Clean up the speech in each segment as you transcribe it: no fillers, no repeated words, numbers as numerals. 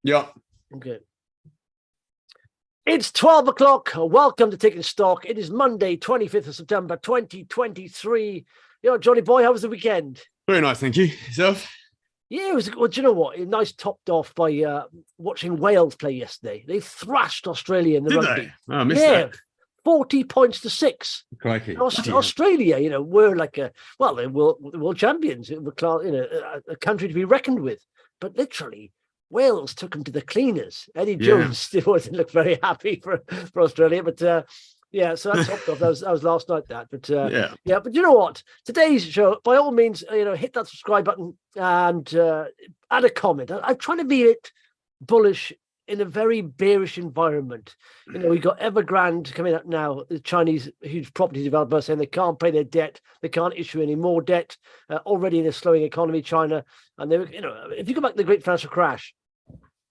Yeah. Okay. It's 12 o'clock. Welcome to Taking Stock. It is Monday, 25th of September, 2023. Johnny boy, how was the weekend? Very nice, thank you. Yourself? Yeah, it was. Well, do you know what? Nice, topped off by watching Wales play yesterday. They thrashed Australia in the rugby. Did they? Oh, I missed that. 40 points to 6. Crikey. Australia, we're like they're world champions. A country to be reckoned with. But literally, Wales took them to the cleaners. Eddie Jones didn't look very happy for Australia, but so that's topped off. That was last night. But you know what? Today's show, by all means, hit that subscribe button and add a comment. I'm trying to be it bullish in a very bearish environment. We got Evergrande coming up now, the Chinese huge property developer, saying they can't pay their debt, they can't issue any more debt. Already in a slowing economy, China, and they were, if you go back to the Great Financial Crash,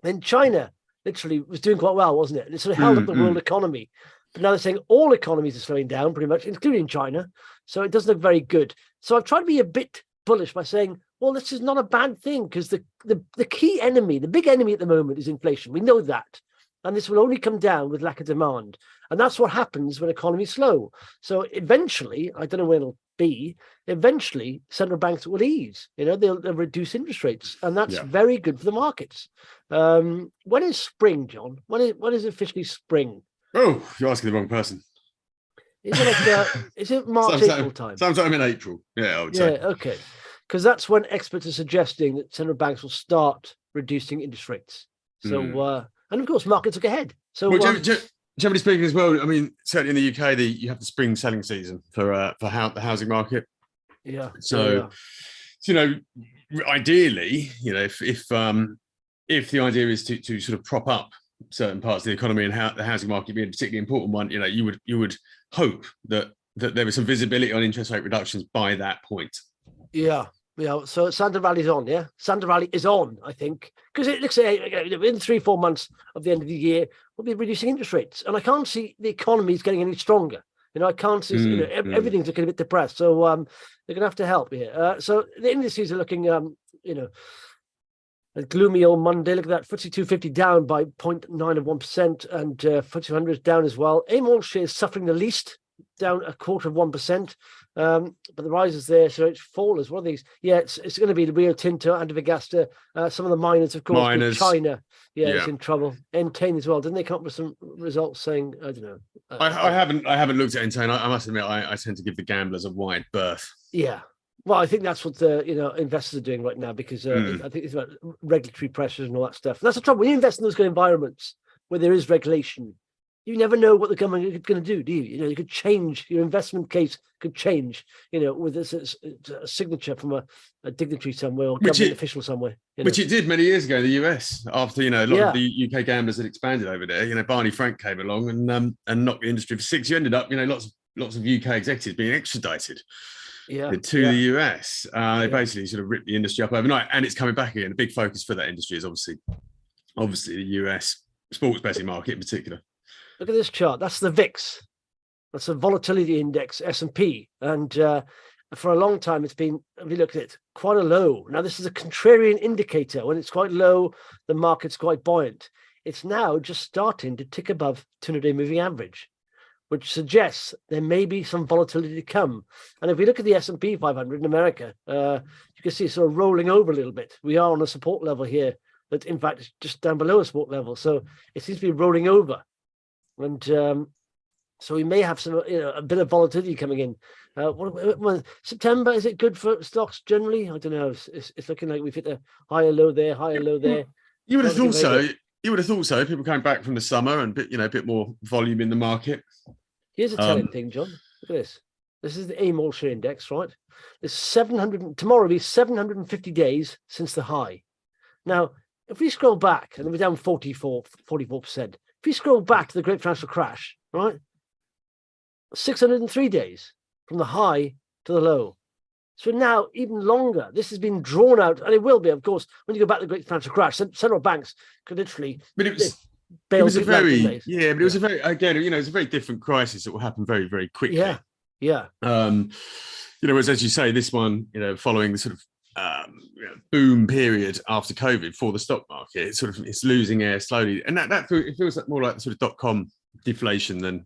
then China literally was doing quite well, wasn't it? And it sort of held up the world economy. But now they're saying all economies are slowing down, pretty much, including China. So it doesn't look very good. So I've tried to be a bit bullish by saying, well, this is not a bad thing, because the key enemy, the big enemy at the moment is inflation. We know that. And this will only come down with lack of demand. And that's what happens when economies slow. So eventually, I don't know when it'll be, eventually central banks will ease. They'll reduce interest rates. And that's very good for the markets. When is spring, John? When is officially spring? Oh, you're asking the wrong person. Is it is it March, April time? Sometime in April. Yeah, I would say. Yeah, okay. Because that's when experts are suggesting that central banks will start reducing interest rates. So, and of course, markets look ahead. So, generally speaking, as well, I mean, certainly in the UK, you have the spring selling season for the housing market. Yeah. So, ideally, if the idea is to sort of prop up certain parts of the economy and how the housing market being a particularly important one, you would hope that there was some visibility on interest rate reductions by that point. Yeah. So Santa Valley's on, yeah? Santa Valley is on, I think, because it looks like in 3-4 months of the end of the year, we'll be reducing interest rates. And I can't see the economy is getting any stronger. I can't see, everything's looking a bit depressed. So they're going to have to help here. So the indices are looking, a gloomy old Monday. Look at that, FTSE 250 down by 0.9%, and FTSE 100 is down as well. AIM all shares suffering the least, down 0.25%. But the rise is there, so it's fallers. What are these? Yeah, it's going to be the Rio Tinto, Antofagasta, some of the miners, of course. China, is in trouble. Entain as well. Didn't they come up with some results saying? I don't know. I haven't looked at Entain. I must admit, I tend to give the gamblers a wide berth. Yeah. Well, I think that's what the investors are doing right now, because I think it's about regulatory pressures and all that stuff. And that's the trouble. When you invest in those good environments where there is regulation, you never know what the government is going to do, do you? You could change, your investment case could change, with a signature from a dignitary somewhere or government official somewhere. Which it did many years ago in the US, after, a lot of the UK gamblers had expanded over there. Barney Frank came along and knocked the industry for 6. You ended up, lots of UK executives being extradited to the US. They basically sort of ripped the industry up overnight, and it's coming back again. A big focus for that industry is obviously the US sports betting market in particular. Look at this chart. That's the VIX. That's a volatility index, S&P. And for a long time, it's been, if you look at it, quite a low. Now, this is a contrarian indicator. When it's quite low, the market's quite buoyant. It's now just starting to tick above 200-day moving average, which suggests there may be some volatility to come. And if we look at the S&P 500 in America, you can see it's sort of rolling over a little bit. We are on a support level here that, in fact, is just down below a support level. So it seems to be rolling over. And so we may have some, a bit of volatility coming in. September, is it good for stocks generally? I don't know. It's looking like we've hit a higher low there. You would have thought so. You would have thought so. People coming back from the summer and a bit more volume in the market. Here's a telling thing, John. Look at this. This is the AIM all-share index, right? There's 700. Tomorrow will be 750 days since the high. Now, if we scroll back, and we're down 44%. If you scroll back to the Great Financial Crash, right, 603 days from the high to the low. So now even longer. This has been drawn out, and it will be, of course, when you go back to the Great Financial Crash. Central banks could literally. But it was a very different crisis that will happen very, very quickly. Yeah. Whereas, as you say, this one, following the sort of boom period after COVID for the stock market. It's losing air slowly, and it feels like more like the sort of .com deflation than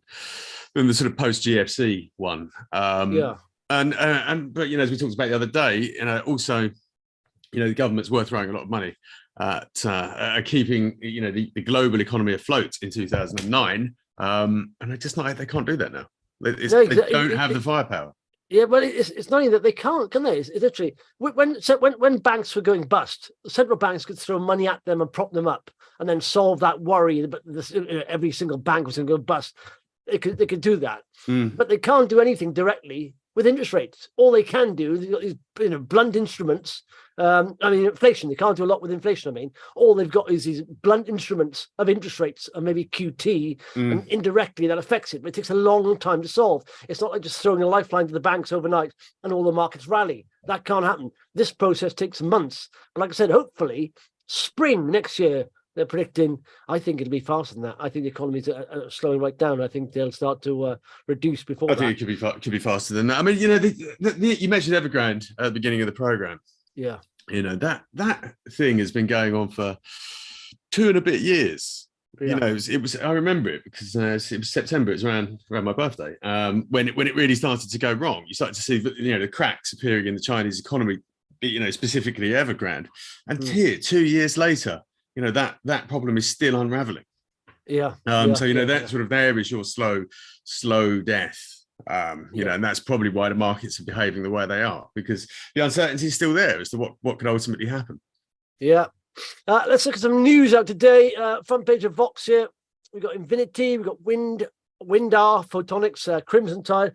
the sort of post GFC one. But you know, as we talked about the other day, you know, also, you know, the government's worth throwing a lot of money at keeping, you know, the global economy afloat in 2009, and they can't do that now. They don't have the firepower. Yeah, well, it's not even that they can't, can they? It's literally when banks were going bust, central banks could throw money at them and prop them up, and then solve that worry. But every single bank was going to go bust. They could do that, but they can't do anything directly with interest rates. All they can do is, you know, blunt instruments. Inflation. They can't do a lot with inflation. I mean, all they've got is these blunt instruments of interest rates and maybe QT, and indirectly that affects it. But it takes a long time to solve. It's not like just throwing a lifeline to the banks overnight and all the markets rally. That can't happen. This process takes months. But like I said, hopefully spring next year, they're predicting. I think it'll be faster than that. I think the economies are slowing right down. I think they'll start to reduce before that. I think it could be faster than that. I mean, you know, you mentioned Evergrande at the beginning of the program. Yeah. You know, that thing has been going on for 2 and a bit years. Yeah. You know, it was. I remember it because it was September. It was around my birthday. When it really started to go wrong, you started to see, you know, the cracks appearing in the Chinese economy. You know, specifically Evergrande. And here, 2 years later, you know, that problem is still unraveling. Yeah. So you know, sort of there is your slow death. You know, and that's probably why the markets are behaving the way they are, because the uncertainty is still there as to what could ultimately happen. Yeah. Let's look at some news out today. Front page of Vox here. We've got Invinity, we've got Windar Photonics, Crimson Tide.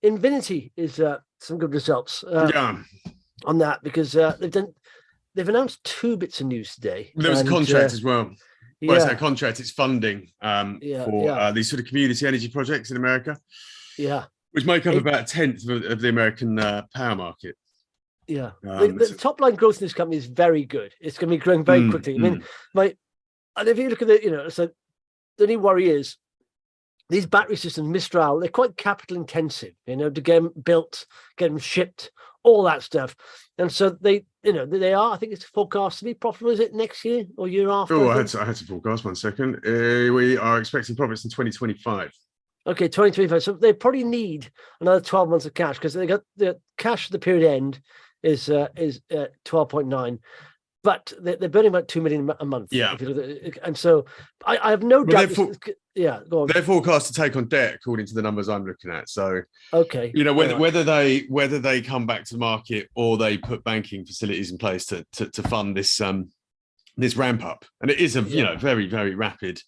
Invinity is some good results on that, because they've announced 2 bits of news today. There was a contract as well. Well, it's a contract. It's funding for these sort of community energy projects in America. Yeah, which make up about 1/10 of the American power market. Yeah, the top line growth in this company is very good. It's going to be growing very quickly. I mean, and if you look at it, you know, so the only worry is these battery systems, Mistral, they're quite capital intensive, you know, to get them built, get them shipped, all that stuff. And so they are, I think it's forecast to be profitable. Is it next year or year after? Oh, I had to forecast 1 second. We are expecting profits in 2025. Okay, 2025. So they probably need another 12 months of cash, because they got the cash at the period end is 12.9, but they're burning about 2 million a month. Yeah, and so I have no doubt. Go on. They're forecast to take on debt according to the numbers I'm looking at. So okay, you know, whether they come back to the market or they put banking facilities in place to fund this ramp up, and it is a you know, very, very rapid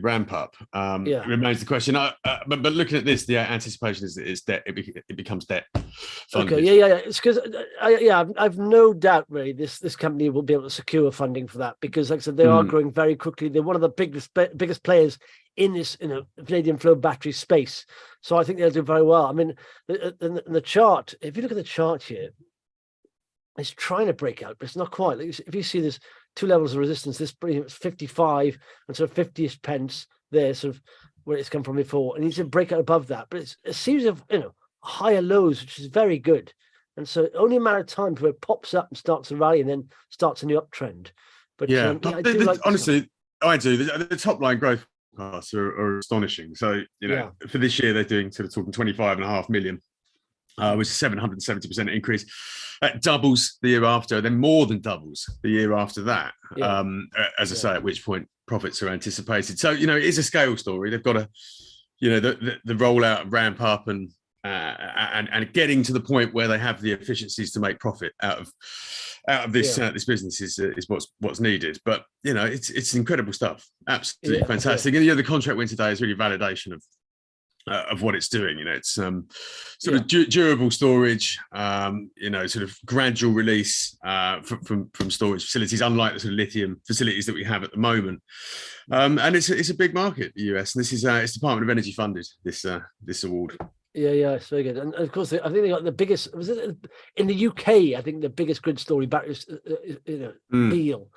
ramp up. It remains the question. But looking at this, the anticipation is that it's debt. It becomes debt funded. Okay, yeah. It's because I've no doubt really this company will be able to secure funding for that, because, like I said, they are growing very quickly. They're one of the biggest players in this, you know, vanadium flow battery space. So I think they'll do very well. I mean, the chart. If you look at the chart here, it's trying to break out, but it's not quite. Like, if you see there's 2 levels of resistance, this pretty much 55 and sort of 50-ish pence there, sort of where it's come from before, and you need to break out above that. But it's a series of, you know, higher lows, which is very good. And so only a matter of time before it pops up and starts to rally and then starts a new uptrend. But honestly, I do. The top line growth forecasts are astonishing. So, you know, for this year, they're doing sort of talking 25.5 million. Which is 770% increase. That doubles the year after, then more than doubles the year after that. As I say, at which point profits are anticipated. So, you know, it is a scale story. They've got to, you know, the rollout, ramp up, and getting to the point where they have the efficiencies to make profit out of this this business is what's needed. But you know, it's incredible stuff. Absolutely fantastic. And you know, the contract win today is really validation of what it's doing. You know, it's sort of durable storage, you know, sort of gradual release from storage facilities, unlike the sort of lithium facilities that we have at the moment. And it's a big market, the US, and this is it's Department of Energy funded, this award. Yeah, it's very good. And of course, I think they got the biggest, was it in the UK? I think the biggest grid story batteries, deal.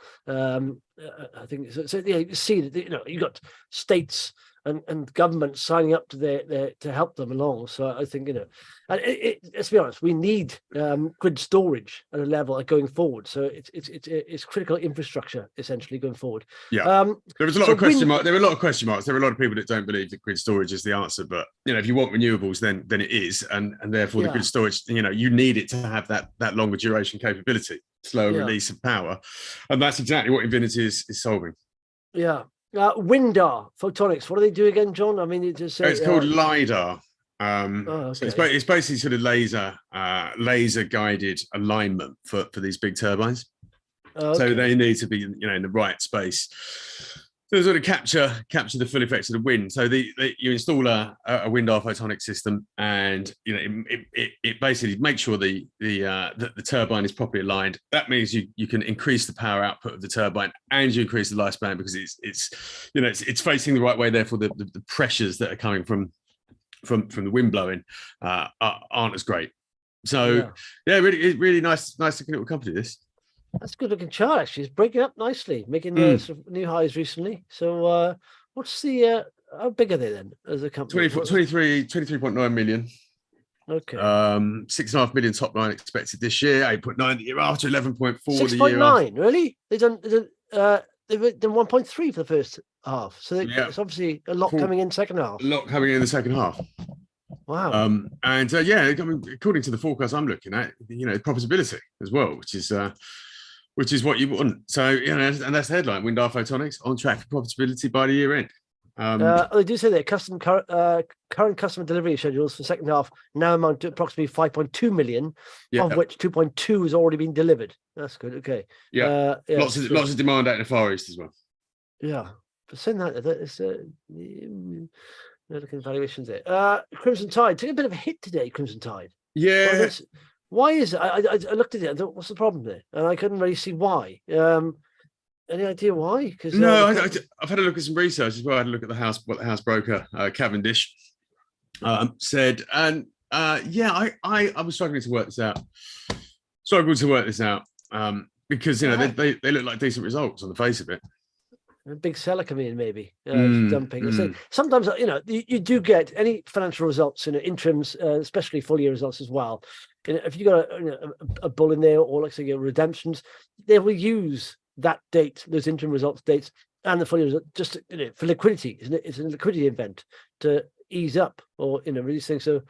I think so. Yeah, you see that you got states and governments signing up to to help them along. So I think and let's be honest, we need grid storage at a level going forward. So it's critical infrastructure essentially going forward. Yeah, there was a lot of question marks. There were a lot of question marks. There were a lot of people that don't believe that grid storage is the answer. But if you want renewables, then it is, and therefore the grid storage, you need it to have that longer duration capability, slower release of power, and that's exactly what Invinity is solving. Yeah. Windar Photonics. What do they do again, John? I mean, it's called LiDAR. Okay. So it's basically sort of laser guided alignment for these big turbines. Okay. So they need to be in the right space to sort of capture the full effects of the wind. So you install a Windar Photonics system, and it basically makes sure the turbine is properly aligned. That means you can increase the power output of the turbine, and you increase the lifespan because it's facing the right way. Therefore, the pressures that are coming from the wind blowing aren't as great. So really nice looking little company, this. That's a good looking chart, actually. It's breaking up nicely, making sort of new highs recently. So what's the how big are they then as a company? 23.9 million. Okay. 6.5 million top line expected this year, 8.9 the year after, 11.4 the year 6.9, really? They've done 1.3 for the first half. So it's obviously a lot coming in second half. A lot coming in the second half. Wow. According to the forecast I'm looking at, profitability as well, which is what you want. So, and that's the headline: Windar Photonics on track for profitability by the year end. They do say that current customer delivery schedules for the second half now amount to approximately 5.2 million, of which 2.2 has already been delivered. That's good. Okay. Yeah. Lots of demand out in the Far East as well. Yeah. But saying that it's looking at valuations there. Crimson Tide took a bit of a hit today. Crimson Tide. Yeah. Why is it? I looked at it. I thought, what's the problem there? And I couldn't really see why. Any idea why? Because no, I've had a look at some research as well. I had a look at what the house broker Cavendish said, and I was struggling to work this out. Because they look like decent results on the face of it. A big seller coming in, maybe dumping. So sometimes you do get any financial results, interims, especially full year results as well. If you got a bull in there, or like say your redemptions, they will use that date, those interim results dates, and the full year result just for liquidity. Isn't it? It's a liquidity event to ease up or release things. So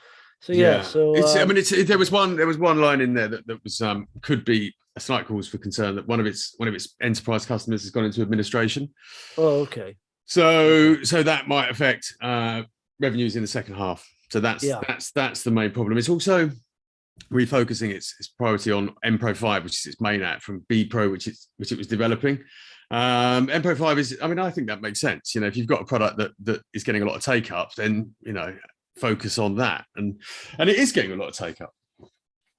yeah. So there was one line in there that was could be a slight cause for concern that one of its enterprise customers has gone into administration. Oh, okay. So that might affect revenues in the second half. So that's the main problem. It's also refocusing its priority on MPro 5, which is its main app, from B Pro, which it was developing. MPro 5 is, I think that makes sense. If you've got a product that is getting a lot of take up, then focus on that, and it is getting a lot of take up.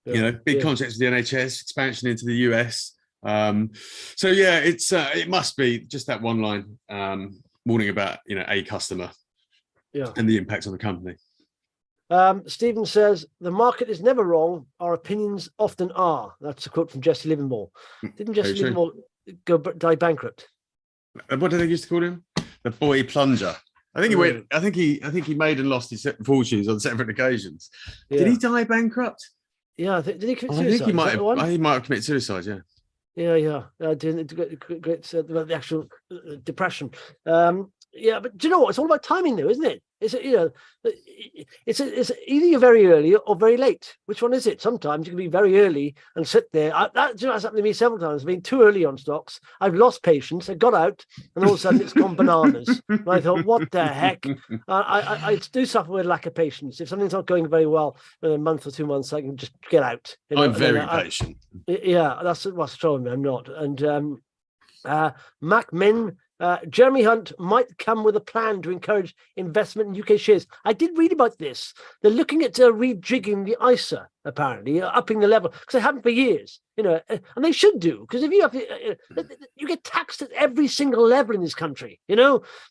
Big contracts with the NHS, expansion into the US. It must be just that one line warning about a customer and the impact on the company. Stephen says, the market is never wrong. Our opinions often are. That's a quote from Jesse Livermore. Didn't Jesse Livermore die bankrupt? What did they used to call him? The boy plunger. I think he went. I think he made and lost his fortunes on separate occasions. Yeah. Did he die bankrupt? Yeah. Did he commit suicide? I think he might have committed suicide. Yeah. Yeah. The actual depression. But do you know what? It's all about timing, though, isn't it? It's it's either you're very early or very late. Which one is it? Sometimes you can be very early and sit there. That's happened to me several times. I've been too early on stocks. I've lost patience. I got out, and all of a sudden it's gone bananas. And I thought, what the heck? I do suffer with lack of patience. If something's not going very well in a month or 2 months, I can just get out. I'm very patient. That's what's troubling me. I'm not. And Mac Min. Jeremy Hunt might come with a plan to encourage investment in UK shares. I did read about this. They're looking at rejigging the ISA, apparently, upping the level, because they haven't for years, and they should do, because if you have, you get taxed at every single level in this country,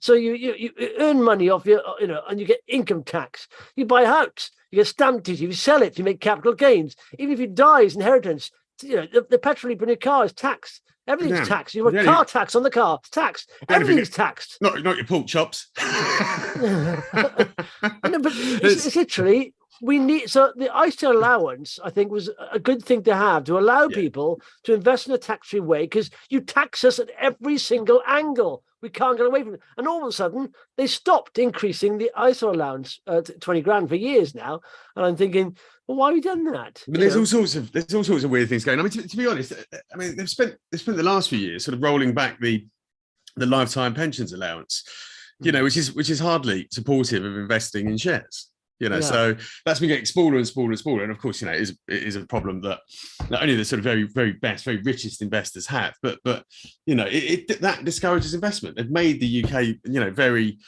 so you earn money off your, and you get income tax. You buy a house, you get stamp duty, you sell it, you make capital gains. Even if you die as inheritance, the petrol you put in your car is taxed. Everything's taxed. You want car tax on the car. It's taxed. Everything's taxed. Not your pork chops. No, but it's literally, we need, so the ISA allowance, I think, was a good thing to have, to allow people to invest in a tax-free way, because you tax us at every single angle. We can't get away from it. And all of a sudden, they stopped increasing the ISA allowance to 20 grand for years now. And I'm thinking, well, why have we done that? But there's all sorts of weird things going on. I mean, to be honest, I mean, they've spent the last few years sort of rolling back the lifetime pensions allowance, which is hardly supportive of investing in shares. So that's been getting smaller and smaller and smaller. And of course, it is a problem that not only the sort of very, very best, very richest investors have, but that discourages investment. They've made the UK, very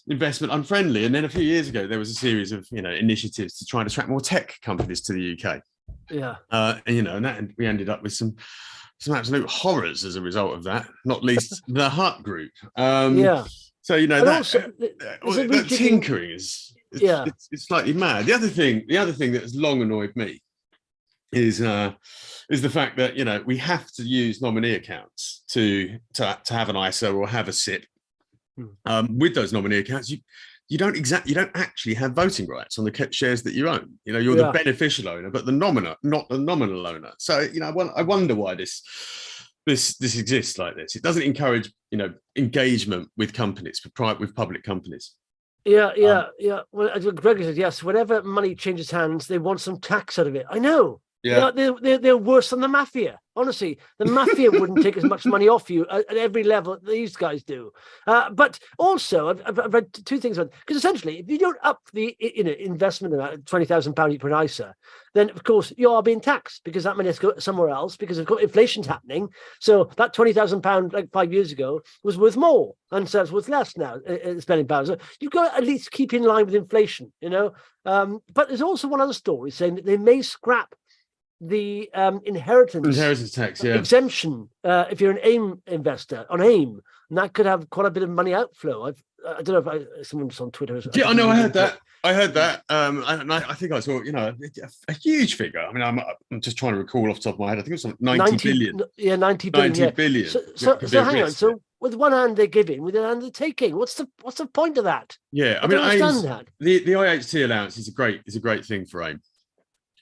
investment unfriendly. And then a few years ago, there was a series of, initiatives to try and attract more tech companies to the UK. Yeah. And we ended up with some absolute horrors as a result of that, not least the Hut Group. So, that tinkering is... It's slightly mad. The other thing that has long annoyed me is the fact that we have to use nominee accounts to have an ISA or have a SIP. With those nominee accounts, you don't actually have voting rights on the shares that you own. You're the beneficial owner, but the nominal, not the nominal owner. So I wonder why this exists like this. It doesn't encourage engagement with companies, with public companies. Yeah. Well, as Greg said, yes, whenever money changes hands, they want some tax out of it. I know. Yeah. They're worse than the mafia. Honestly, the mafia wouldn't take as much money off you at every level that these guys do. But also, I've read two things on, because essentially, if you don't up the investment amount, £20,000 per an ISA, then of course you are being taxed, because that money has to go somewhere else, because of course inflation's happening. So that £20,000 like 5 years ago was worth more, and so it's worth less now, spending power. So you've got to at least keep in line with inflation, But there's also one other story saying that they may scrap the inheritance tax exemption if you're an AIM investor on AIM, and that could have quite a bit of money outflow. I don't know if someone's on Twitter. I know. I heard that. And I think I saw a huge figure. I mean, I'm just trying to recall off the top of my head. I think it was like 90 billion. Yeah, 90 billion. 90 billion. So hang on. So with one hand they're giving, with the other hand they're taking. What's the point of that? Yeah, I understand that. The IHT allowance is a great thing for AIM.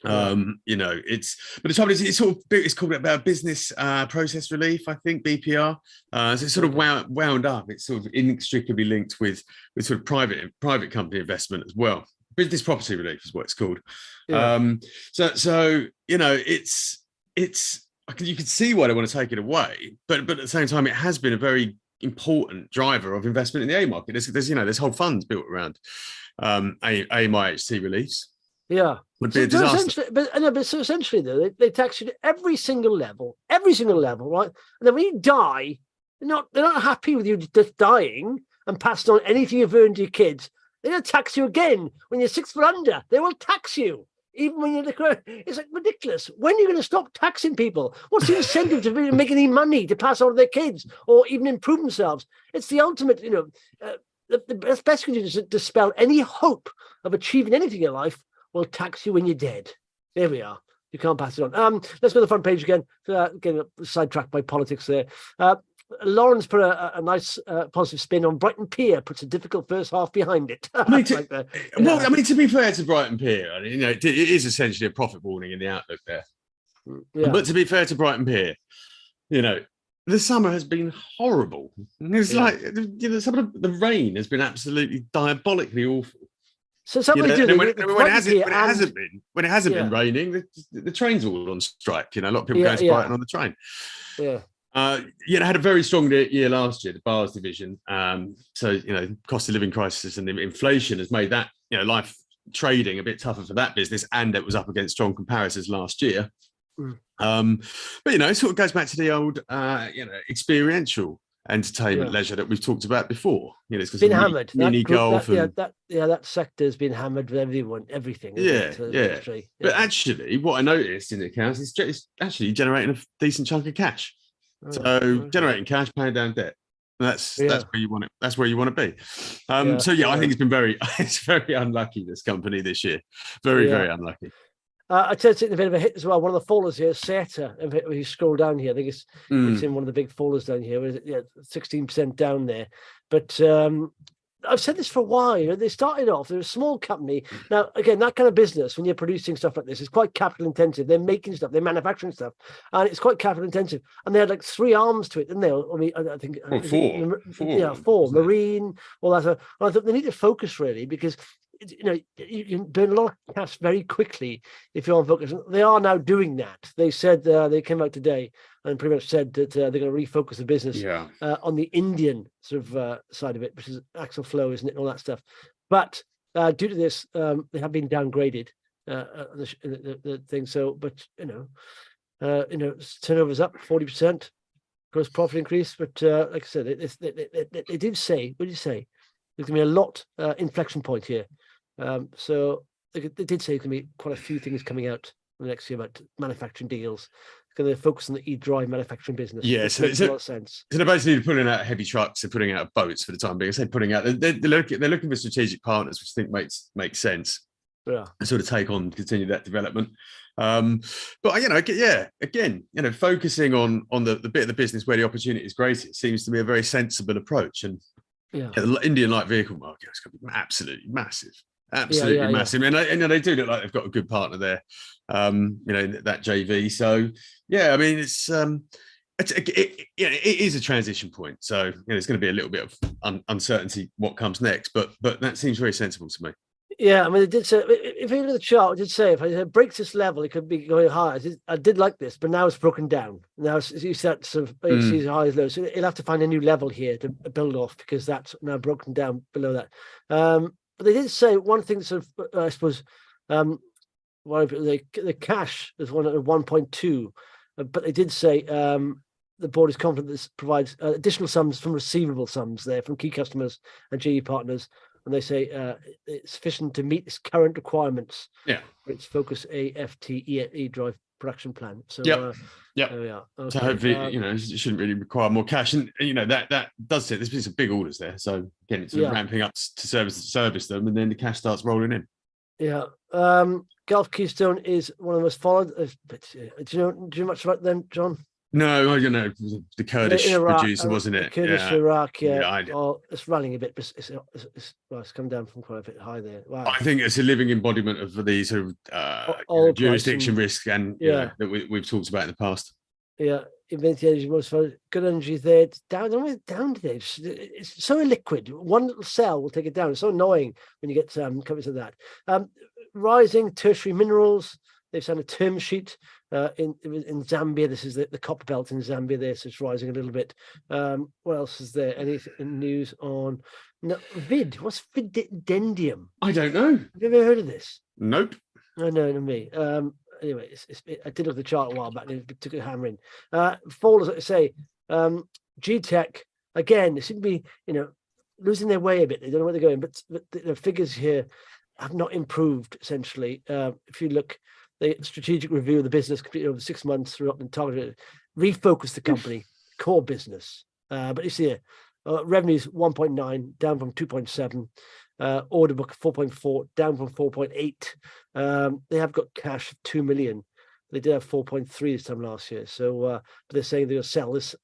But the trouble is, it's called about business process relief, I think, BPR. So it's sort of wound up. It's sort of inextricably linked with sort of private company investment as well. Business property relief is what it's called. You can see why they want to take it away, but at the same time, it has been a very important driver of investment in the AIM market. There's whole funds built around AIM IHT reliefs. Yeah. Would be a disaster. So essentially, though, they tax you at every single level, right? And then when you die, they're not happy with you just dying and passing on anything you've earned to your kids. They're going to tax you again when you're 6 foot under. They will tax you even when you're it's like ridiculous. When are you going to stop taxing people? What's the incentive to make any money to pass on to their kids or even improve themselves? It's the ultimate, the best thing to do is to dispel any hope of achieving anything in life. Will tax you when you're dead. There we are. You can't pass it on. Let's go to the front page again. Getting sidetracked by politics there. Lawrence put a nice positive spin on Brighton Pier, puts a difficult first half behind it. To be fair to Brighton Pier, it is essentially a profit warning in the outlook there. Yeah. But to be fair to Brighton Pier, the summer has been horrible. It's like some of the rain has been absolutely diabolically awful. So somebody when it hasn't been raining, the train's all on strike. A lot of people going to Brighton on the train. Yeah. It had a very strong year last year, the bars division. So cost of living crisis and inflation has made that life trading a bit tougher for that business, and it was up against strong comparisons last year. But it sort of goes back to the old experiential entertainment leisure that we've talked about before. It's been hammered. Mini golf. That sector's been hammered with everything. But actually, what I noticed in the accounts is it's actually generating a decent chunk of cash. Generating cash, paying down debt. That's where you want it. That's where you want to be. I think it's very unlucky, this company this year. Very unlucky. I'd say it's taking a bit of a hit as well. One of the fallers here, Saietta, if you scroll down here, I think it's in one of the big fallers down here. 16% down there. But I've said this for a while. They started off, they're a small company. Now, again, that kind of business, when you're producing stuff like this, is quite capital intensive. They're making stuff, they're manufacturing stuff, and it's quite capital intensive. And they had like 3 arms to it, didn't they? I mean, I think four. Marine, all that. And I thought they need to focus really, because you can burn a lot of cash very quickly if you're on focus. They are now doing that. They said they came out today and pretty much said that they're going to refocus the business on the Indian sort of side of it, which is axle flow, isn't it, and all that stuff. But due to this, they have been downgraded. The thing. So, but turnover's up 40%, gross profit increase. But like I said, they did say. What did you say? There's going to be a lot inflection point here. So they did say there's going to be quite a few things coming out in the next year about manufacturing deals. It's going to focus on the e-drive manufacturing business. Yeah, so makes a lot of sense. So they're basically putting out heavy trucks, they're putting out boats for the time being. I say putting out, they're looking for strategic partners, which I think makes sense. Yeah, sort of continue that development. But again, focusing on the bit of the business where the opportunity is greatest seems to be a very sensible approach. And the Indian light vehicle market is going to be absolutely massive. Massive. And they do look like they've got a good partner there, that JV. So, I mean, it is a transition point. So, there's going to be a little bit of uncertainty what comes next, but that seems very sensible to me. Yeah, I mean, it did say, if you look at the chart, it did say if it breaks this level, it could be going higher. I did like this, but now it's broken down. Now you set sort of sees high as low. So it'll have to find a new level here to build off, because that's now broken down below that. But they did say one thing, sort of, I suppose, the cash is 1.2, but they did say the board is confident this provides additional sums from receivable sums there from key customers and GE partners. And they say it's sufficient to meet its current requirements for its Focus AFT e-drive production plan. So there we are. Okay. So hopefully, it shouldn't really require more cash. And that does it. There's been some big orders there. So again, it's ramping up to service them, and then the cash starts rolling in. Yeah. Gulf Keystone is one of the most followed. Do you know much about them, John? No, the Kurdish producer, wasn't it? Kurdish Iraq, it's running a bit, but it's come down from quite a bit high there. Wow. I think it's a living embodiment of the sort of jurisdiction risk and that we've talked about in the past. Yeah, Invinity Energy, most good energy there. It's down today. It's so illiquid. One little cell will take it down. It's so annoying when you get companies like that. Rising tertiary minerals. They've signed a term sheet in Zambia. This is the copper belt in Zambia there, so it's rising a little bit. What else is there? Any news on VID? What's Videndum? I don't know. Have you ever heard of this? Nope. I know, to me. Anyway, I did look at the chart a while back and it took a hammer in. Fall, as I say, Getec, again, they seem to be, losing their way a bit. They don't know where they're going, but the figures here have not improved, essentially. If you look, the strategic review of the business completed over 6 months through up and targeted, refocus the company, core business. But you see here, revenues 1.9, down from 2.7. Order book 4.4, down from 4.8. They have got cash of 2 million. They did have 4.3 this time last year. So, but they're saying they're going to sell this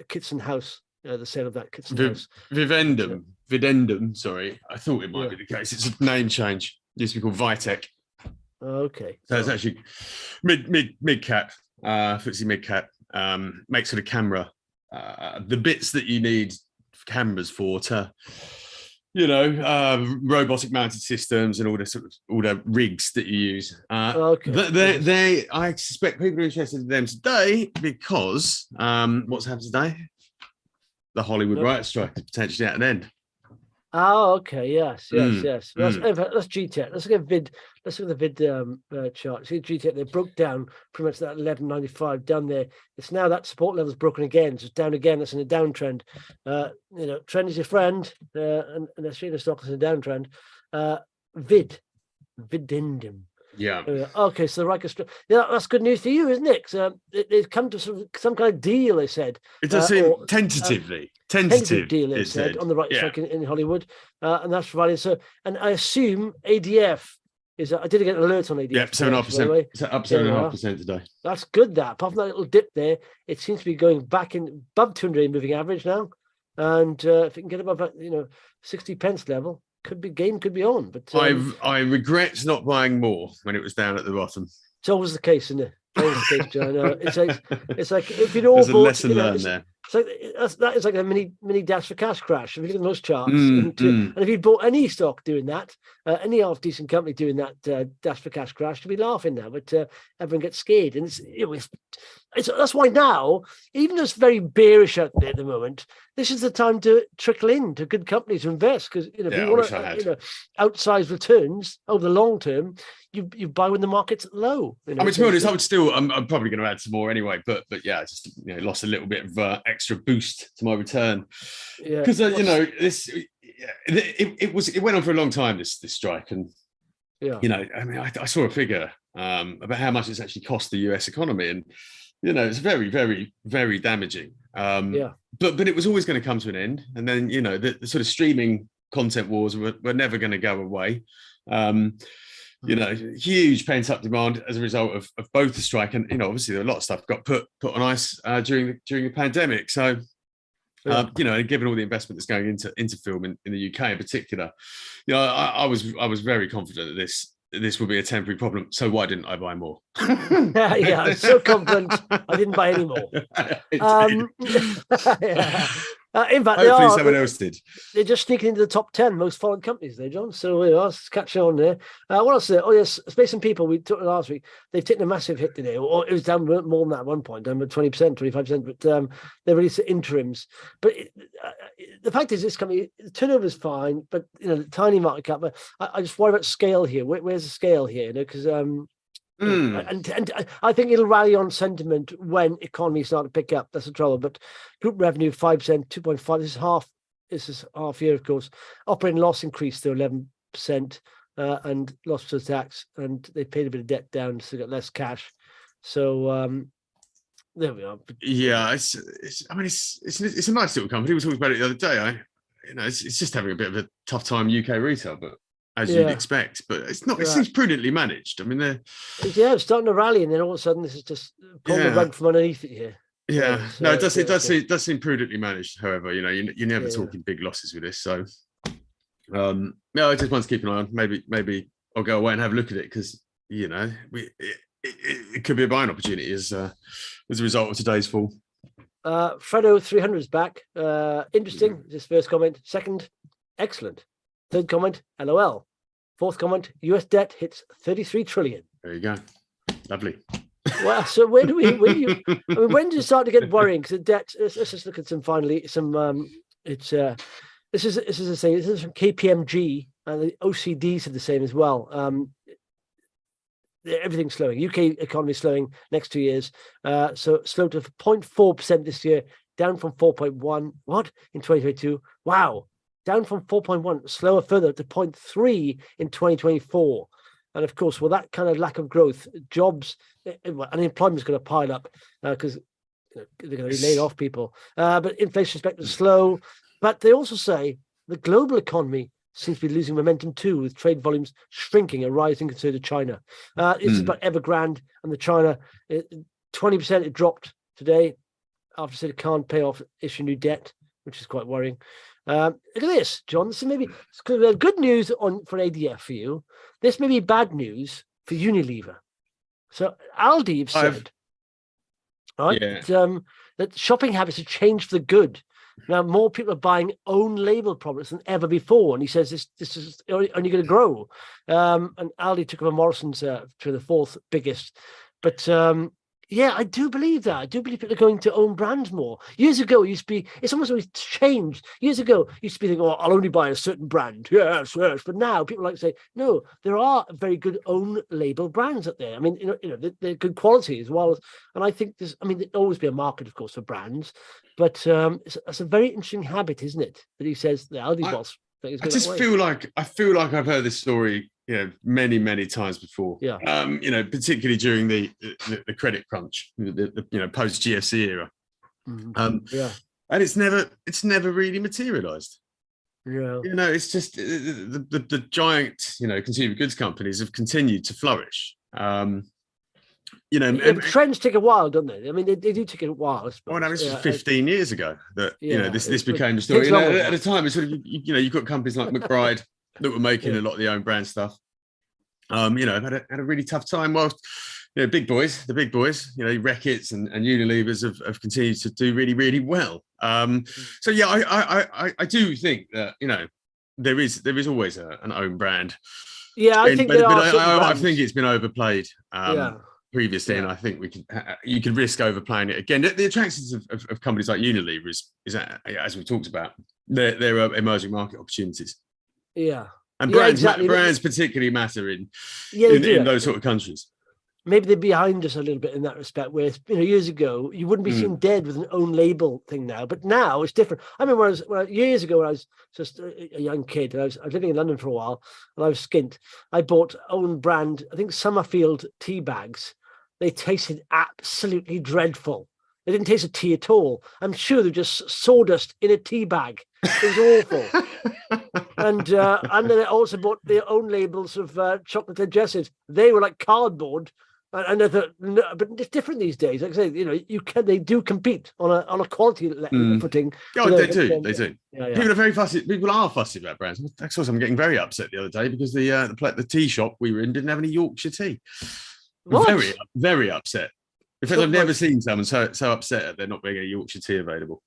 Kitson house, the sale of that Kitson house. Videndum, sorry. I thought it might be the case. It's a name change. It used to be called Vitec. Okay. So it's actually mid cap, FTSE mid cap, makes sort of camera, the bits that you need cameras for to, robotic mounted systems and all the rigs that you use. Okay. I suspect people are interested in them today because what's happened today? The Hollywood writer's strike is potentially at an end. Oh, okay. Yes. That's Getec. Let's look at the VID chart. See Getec, they broke down pretty much that 11.95 down there. It's now that support level's broken again. So it's down again. That's in a downtrend. Trend is your friend, and that's the stock is in a downtrend. Videndum. Yeah. Okay, so the Riker, that's good news for you, isn't it? So they've come to some kind of deal. They said it does seem tentative deal. They said on the right strike in Hollywood, and that's provided. So, and I assume ADF is I did get an alert on ADF. Yeah, 7.5%. It's up 7.5% today. That's good. That apart from that little dip there, it seems to be going back in above 200 moving average now. And if it can get above 60 pence level, could be on. But I regret not buying more when it was down at the bottom. It's always the case, isn't it? Always the case, John. It's like if you'd all There's a bought, lesson learned there. It's like that is like a mini dash for cash crash. If you look at those charts, and if you bought any stock doing that, any half decent company doing that dash for cash crash, you'd be laughing now. But everyone gets scared, and it's that's why now, even though it's very bearish out there at the moment, this is the time to trickle in to good companies to invest, because if you want to outsize returns over the long term, you buy when the market's low. I mean, to be honest, I would still. I'm probably going to add some more anyway, but yeah, I just lost a little bit of extra boost to my return because it went on for a long time, this strike, and I mean, I saw a figure about how much it's actually cost the US economy, and it's very, very, very damaging. But it was always going to come to an end, and then the sort of streaming content wars were never going to go away. Huge pent-up demand as a result of both the strike and obviously a lot of stuff got put on ice during the pandemic. So and given all the investment that's going into film in the UK in particular, I was very confident that this would be a temporary problem. So why didn't I buy more? Yeah, I'm so confident I didn't buy any more. In fact, hopefully someone else did. They're just sneaking into the top 10 most followed companies there, John. So let's catch on there. What else? Oh yes, Space and People. We talked last week. They've taken a massive hit today, or it was down more than that at one point, down by 20%, 25%. But they released interims. But the fact is, this company, the turnover is fine, but the tiny market cap. But I just worry about scale here. Where's the scale here? Because and I think it'll rally on sentiment when economies start to pick up. That's the trouble. But group revenue 5%, 2.5. This is half year, of course. Operating loss increased to 11%, and loss before tax, and they paid a bit of debt down, so they got less cash. So there we are. Yeah, it's a nice little company. We talked about it the other day. It's just having a bit of a tough time UK retail, but as you'd expect, but it's not. It seems prudently managed. I mean, it's starting to rally, and then all of a sudden, this is just pulling the rug from underneath it here. Yeah, no, it does seem prudently managed. However, you're never talking big losses with this. So, I just want to keep an eye on. Maybe I'll go away and have a look at it because it could be a buying opportunity as a result of today's fall. Fredo 300 is back. Interesting. His first comment. Second, excellent. Third comment, LOL. Fourth comment, US debt hits 33 trillion. There you go. Lovely. Well, so when do you start to get worrying? Because the debt, let's just look at this is the same. This is from KPMG, and the OECD said the same as well. Everything's slowing. UK economy is slowing next 2 years. So slowed to 0.4% this year, down from 4.1. What? In 2022? Wow. Down from 4.1, slower further to 0.3 in 2024. And of course, with that kind of lack of growth, jobs, unemployment is going to pile up because they're going to be laying off people. But inflation is expected to slow. But they also say the global economy seems to be losing momentum too, with trade volumes shrinking and rising concern to China. This is about Evergrande and the China. 20% it dropped today after it said it can't pay off, issue new debt, which is quite worrying. Look at this, John. So maybe good news for ADF for you. This may be bad news for Unilever. So Aldi have said, that shopping habits have changed for the good. Now more people are buying own label products than ever before, and he says this is only going to grow. And Aldi took over Morrison's to the fourth biggest, but. I do believe that. I do believe people are going to own brands more. Years ago, it used to be, it's almost always changed. Years ago, it used to be thinking, I'll only buy a certain brand. Yes. But now people like to say, no, there are very good own label brands out there. I mean, they're good quality as well. And I think there'll always be a market, of course, for brands. But it's a very interesting habit, isn't it? That he says, the Aldi boss. I just feel like I've heard this story, many, many times before. Yeah. Particularly during the credit crunch, the post GFC era. And it's never really materialized. Yeah. You know, it's just the giant, you know, consumer goods companies have continued to flourish. You know, yeah, but trends take a while, don't they? I mean, they do take a while, I suppose. Well, no, this was 15 years ago that you know this became the It story. takes You know, longer at now. the time, it's sort of you know, you've got companies like McBride that were making a lot of their own brand stuff. You know, had a really tough time. Whilst you know, the big boys, you know, Reckitt's and Unilever's have continued to do really, really well. So yeah, I do think that, you know, there is always an own brand. Yeah, I think there are certain I brands. think it's been overplayed. Yeah. Previously, and I think you could risk overplaying it again. The attractions of companies like Unilever is as we talked about, there are emerging market opportunities. Yeah, and brands particularly matter in those sort of countries. Maybe they're behind us a little bit in that respect, where, you know, years ago you wouldn't be seen dead with an own label thing now, but now it's different. I remember years ago when I was just a young kid, and I was living in London for a while, and I was skint. I bought own brand, I think Summerfield tea bags. They tasted absolutely dreadful. They didn't taste of tea at all. I'm sure they're just sawdust in a tea bag. It was awful. And then I also bought their own labels of chocolate digestives. They were like cardboard. And I thought, no, but it's different these days. Like I say, you know, they do compete on a quality footing. Oh, they do. Yeah. People are very fussy. People are fussy about brands. I saw someone getting very upset the other day because the tea shop we were in didn't have any Yorkshire tea. What? Very, very upset. In fact, I've never seen someone so upset at there not being a Yorkshire tea available.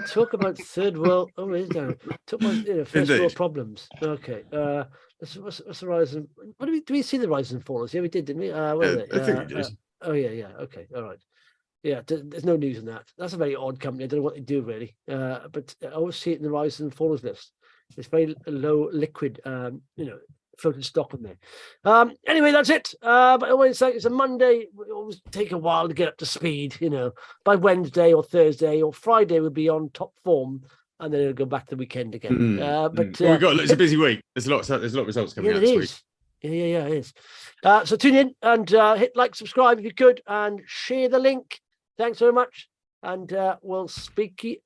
Talk about third world. Oh, it is down. Talk about first world problems. Okay. What's the rise and what do we see the rise and falls? Yeah, we did, didn't we? I think we did. Oh yeah. Okay, all right. Yeah, there's no news in that. That's a very odd company. I don't know what they do really. But I always see it in the rise and falls list. It's very low liquid, you know, floated stock in there. Anyway, that's it. But I always say it's a Monday. We always take a while to get up to speed. You know, by Wednesday or Thursday or Friday we'll be on top form, and then it'll go back to the weekend again. But well, it's a busy week. There's a lot of results coming out this week. Yeah, it is. So tune in and hit like, subscribe if you could, and share the link. Thanks very much, and we'll speak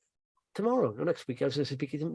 tomorrow or next week. I was going to speak next.